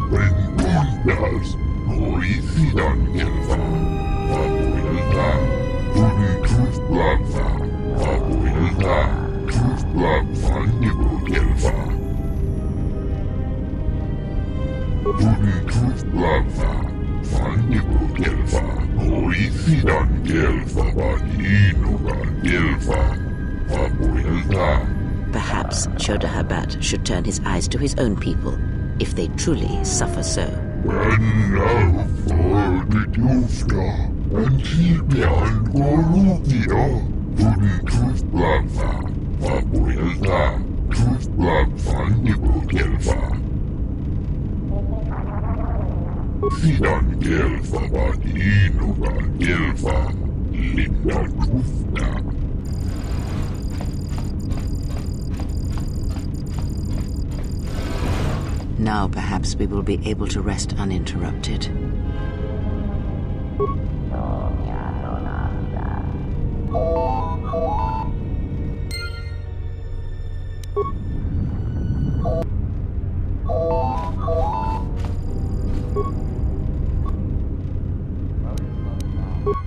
Bengundas, Moisidan Gelfa, Abuelta, Trustlanfa, Abuelta, Trustlanfa, Nibu Gelfa. Trustlanfa, Nibu Gelfa, Moisidan Gelfa, Inugan Gelfa, Abuelta. Perhaps Chodahabat should turn his eyes to his own people, if they truly suffer so. When now for the Dufka, and Tibian Gorutia, Trustlanfa, Abuelta, Trustlanfa, Nibu Gelfa. Sidan Gelfa, Inugan Gelfa, Linda Trufta. Now perhaps we will be able to rest uninterrupted.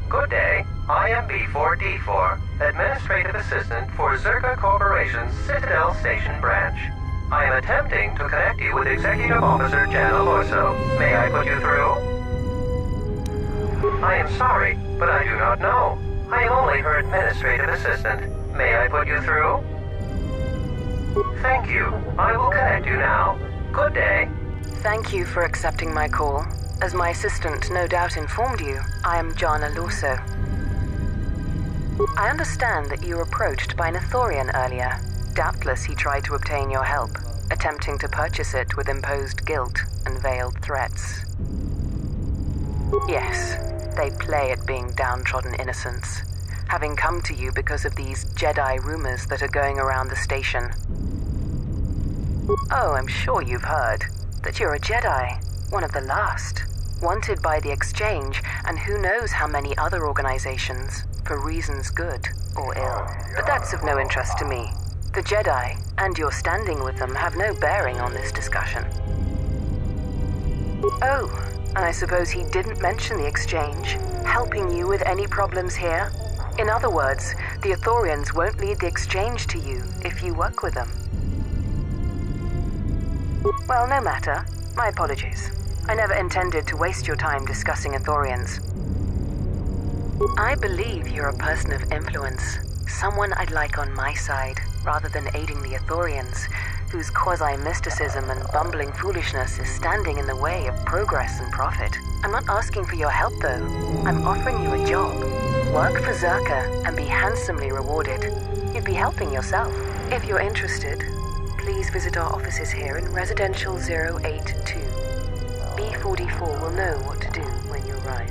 Good day. I am B4D4, Administrative Assistant for Czerka Corporation's Citadel Station branch. I am attempting to connect you with Executive Officer Jan Alorso. May I put you through? I am sorry, but I do not know. I am only her Administrative Assistant. May I put you through? Thank you. I will connect you now. Good day. Thank you for accepting my call. As my assistant no doubt informed you, I am Jan Alorso. I understand that you were approached by an Ithorian earlier. Doubtless he tried to obtain your help, attempting to purchase it with imposed guilt and veiled threats. Yes, they play at being downtrodden innocents, having come to you because of these Jedi rumors that are going around the station. Oh, I'm sure you've heard that you're a Jedi, one of the last, wanted by the Exchange and who knows how many other organizations, for reasons good or ill. But that's of no interest to me. The Jedi, and your standing with them, have no bearing on this discussion. Oh, and I suppose he didn't mention the Exchange, helping you with any problems here? In other words, the Ithorians won't lead the Exchange to you if you work with them. Well, no matter. My apologies. I never intended to waste your time discussing Ithorians. I believe you're a person of influence, someone I'd like on my side, rather than aiding the Ithorians, whose quasi-mysticism and bumbling foolishness is standing in the way of progress and profit. I'm not asking for your help, though. I'm offering you a job. Work for Czerka and be handsomely rewarded. You'd be helping yourself. If you're interested, please visit our offices here in Residential 082. B44 will know what to do when you arrive.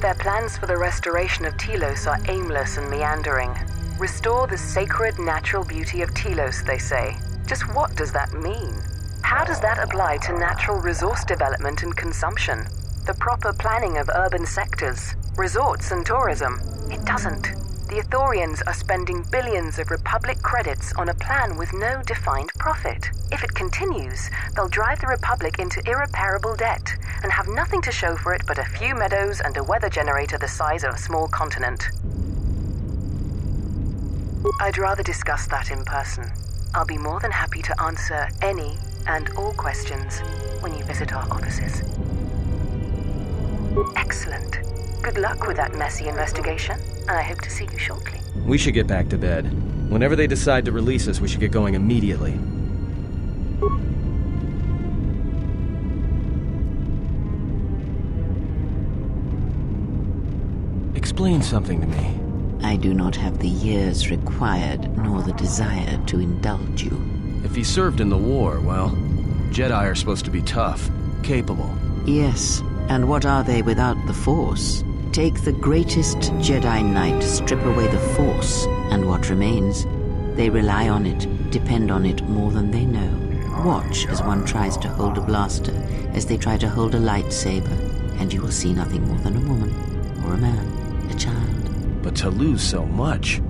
Their plans for the restoration of Telos are aimless and meandering. Restore the sacred natural beauty of Telos, they say. Just what does that mean? How does that apply to natural resource development and consumption? The proper planning of urban sectors, resorts and tourism? It doesn't. The Ithorians are spending billions of Republic credits on a plan with no defined profit. If it continues, they'll drive the Republic into irreparable debt and have nothing to show for it but a few meadows and a weather generator the size of a small continent. I'd rather discuss that in person. I'll be more than happy to answer any and all questions when you visit our offices. Excellent. Good luck with that messy investigation, and I hope to see you shortly. We should get back to bed. Whenever they decide to release us, we should get going immediately. Explain something to me. I do not have the years required, nor the desire to indulge you. If he served in the war, well, Jedi are supposed to be tough, capable. Yes, and what are they without the Force? Take the greatest Jedi Knight, strip away the Force, and what remains? They rely on it, depend on it more than they know. Watch as one tries to hold a blaster, as they try to hold a lightsaber, and you will see nothing more than a woman, or a man, a child. But to lose so much,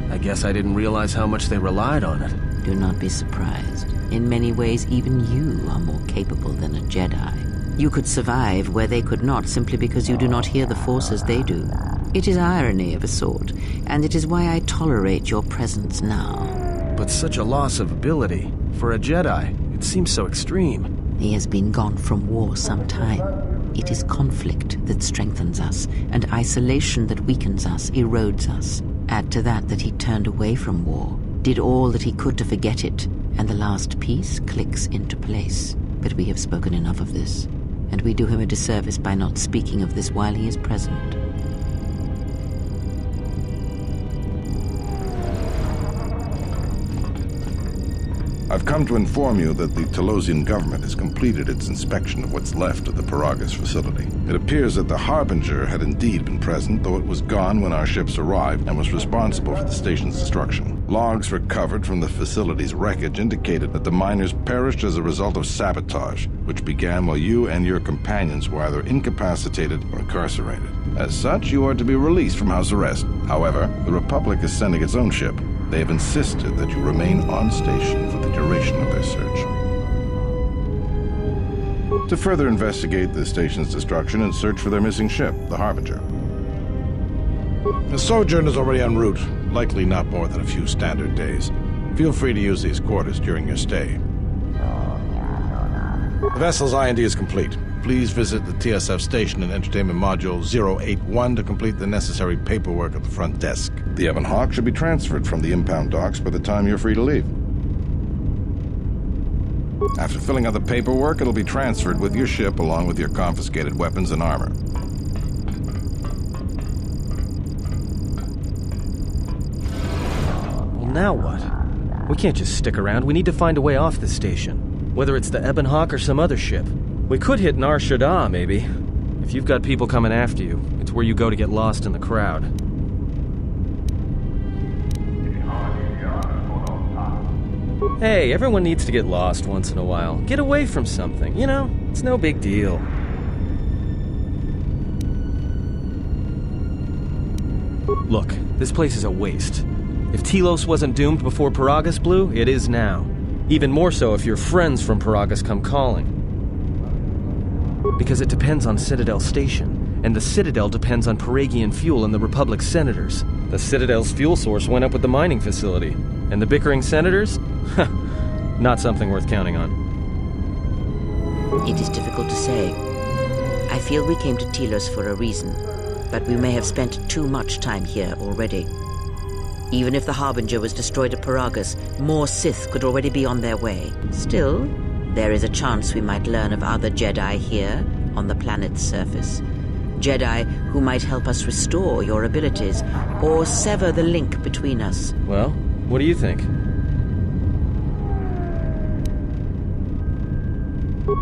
I guess I didn't realize how much they relied on it. Do not be surprised. In many ways, even you are more capable than a Jedi. You could survive where they could not simply because you do not hear the Force as they do. It is irony of a sort, and it is why I tolerate your presence now. But such a loss of ability. For a Jedi, it seems so extreme. He has been gone from war some time. It is conflict that strengthens us, and isolation that weakens us, erodes us. Add to that he turned away from war, did all that he could to forget it, and the last piece clicks into place. But we have spoken enough of this, and we do him a disservice by not speaking of this while he is present. I've come to inform you that the Telosian government has completed its inspection of what's left of the Paragus facility. It appears that the Harbinger had indeed been present, though it was gone when our ships arrived and was responsible for the station's destruction. Logs recovered from the facility's wreckage indicated that the miners perished as a result of sabotage, which began while you and your companions were either incapacitated or incarcerated. As such, you are to be released from house arrest. However, the Republic is sending its own ship. They have insisted that you remain on station for the duration of their search. To further investigate the station's destruction and search for their missing ship, the Harbinger. The sojourn is already en route, likely not more than a few standard days. Feel free to use these quarters during your stay. The vessel's IND is complete. Please visit the TSF station and entertainment module 081 to complete the necessary paperwork at the front desk. The Ebon Hawk should be transferred from the impound docks by the time you're free to leave. After filling out the paperwork, it'll be transferred with your ship along with your confiscated weapons and armor. Well, now what? We can't just stick around. We need to find a way off this station. Whether it's the Ebon Hawk or some other ship. We could hit Nar Shaddaa, maybe. If you've got people coming after you, it's where you go to get lost in the crowd. Hey, everyone needs to get lost once in a while. Get away from something, you know? It's no big deal. Look, this place is a waste. If Telos wasn't doomed before Paragus blew, it is now. Even more so if your friends from Paragus come calling. Because it depends on Citadel Station, and the Citadel depends on Paragian fuel and the Republic's senators. The Citadel's fuel source went up with the mining facility, and the bickering senators? Not something worth counting on. It is difficult to say. I feel we came to Telos for a reason, but we may have spent too much time here already. Even if the Harbinger was destroyed at Paragus, more Sith could already be on their way. Still, there is a chance we might learn of other Jedi here, on the planet's surface. Jedi who might help us restore your abilities, or sever the link between us. Well, what do you think?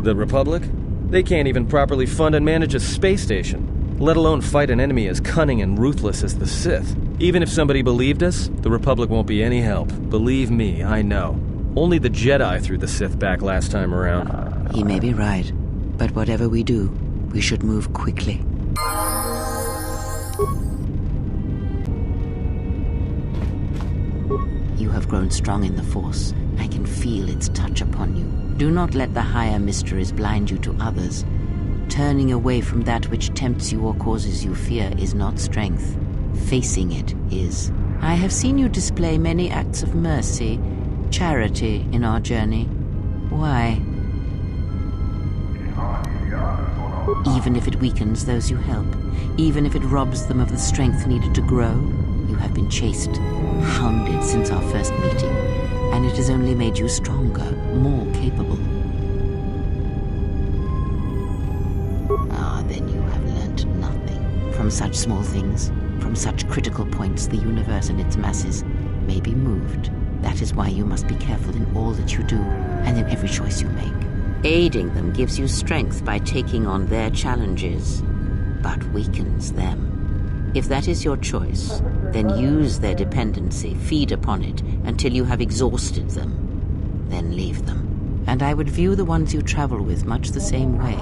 The Republic? They can't even properly fund and manage a space station, let alone fight an enemy as cunning and ruthless as the Sith. Even if somebody believed us, the Republic won't be any help. Believe me, I know. Only the Jedi threw the Sith back last time around. He may be right, but whatever we do, we should move quickly. You have grown strong in the Force. I can feel its touch upon you. Do not let the higher mysteries blind you to others. Turning away from that which tempts you or causes you fear is not strength. Facing it is. I have seen you display many acts of mercy, charity in our journey. Why? Even if it weakens those you help, even if it robs them of the strength needed to grow, you have been chased, hounded since our first meeting, and it has only made you stronger, more capable. Then you have learnt nothing. From such small things, from such critical points, the universe and its masses may be moved. That is why you must be careful in all that you do, and in every choice you make. Aiding them gives you strength by taking on their challenges, but weakens them. If that is your choice, then use their dependency, feed upon it, until you have exhausted them. Then leave them. And I would view the ones you travel with much the same way.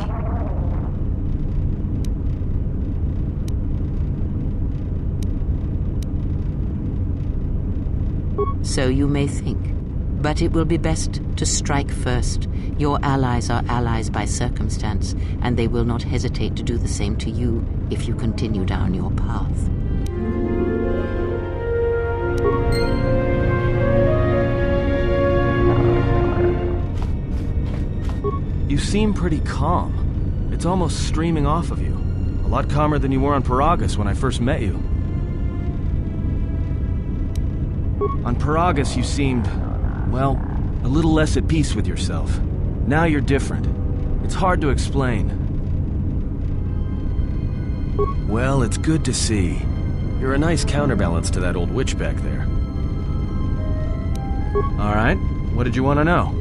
So you may think, But it will be best to strike first. Your allies are allies by circumstance, and they will not hesitate to do the same to you if you continue down your path. You seem pretty calm. It's almost streaming off of you. A lot calmer than you were on Paragus when I first met you. On Paragus, you seemed, well, a little less at peace with yourself. Now you're different. It's hard to explain. Well, it's good to see. You're a nice counterbalance to that old witch back there. All right, what did you want to know?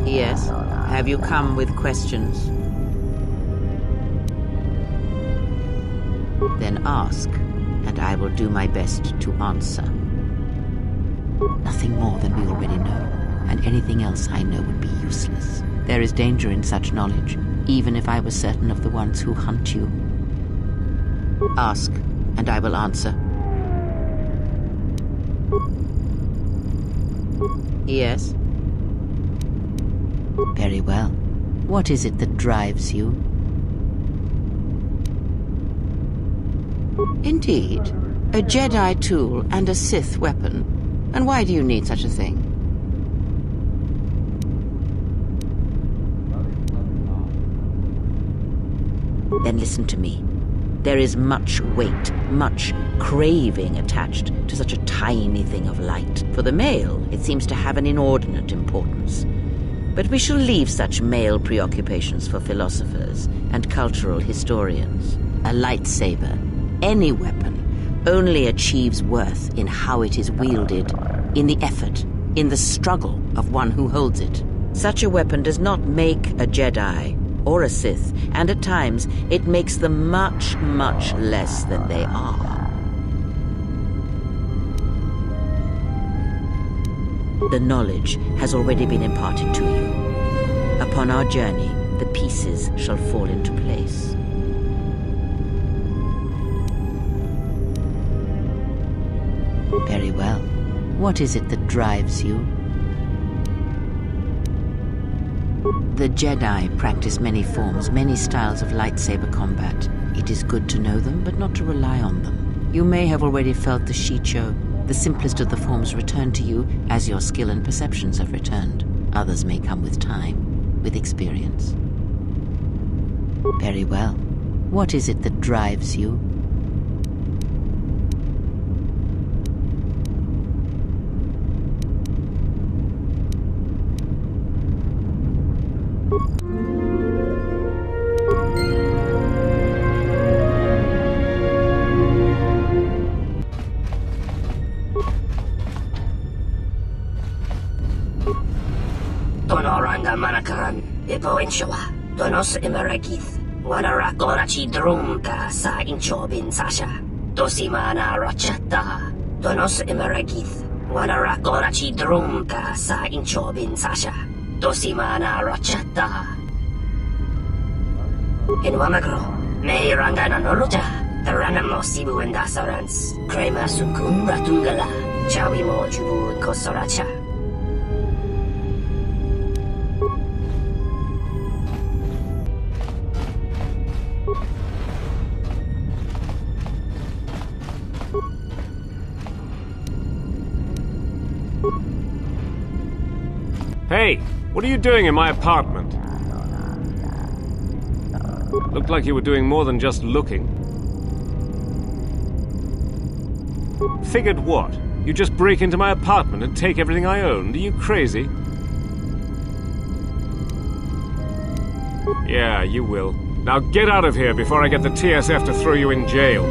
Yes. Have you come with questions? Then ask, and I will do my best to answer. Nothing more than we already know, and anything else I know would be useless. There is danger in such knowledge, even if I was certain of the ones who hunt you. Ask, and I will answer. Yes. Very well. What is it that drives you? Indeed. A Jedi tool and a Sith weapon. And why do you need such a thing? Then listen to me. There is much weight, much craving attached to such a tiny thing of light. For the male, it seems to have an inordinate importance. But we shall leave such male preoccupations for philosophers and cultural historians. A lightsaber, any weapon, only achieves worth in how it is wielded, in the effort, in the struggle of one who holds it. Such a weapon does not make a Jedi or a Sith, and at times it makes them much, much less than they are. The knowledge has already been imparted to you. Upon our journey, the pieces shall fall into place. Very well. What is it that drives you? The Jedi practice many forms, many styles of lightsaber combat. It is good to know them, but not to rely on them. You may have already felt the Shicho, the simplest of the forms, return to you as your skill and perceptions have returned. Others may come with time, with experience. Very well. What is it that drives you? Tonoranga manakaran, ipo inshawa, donos imarakith, wanarakorachi drumka sa inchobin sasha, dosimana rachata, donos imarakith, wanarakorachi drumka sa inchobin sasha, dosimana rachata. In Wamagro, may rangana noluja, taranamo sibu and dasarans, krema sukun ratungala, chawi mo jubu kosoracha. Hey, what are you doing in my apartment? Looked like you were doing more than just looking. Figured what? You just break into my apartment and take everything I owned? Are you crazy? Yeah, you will. Now get out of here before I get the TSF to throw you in jail.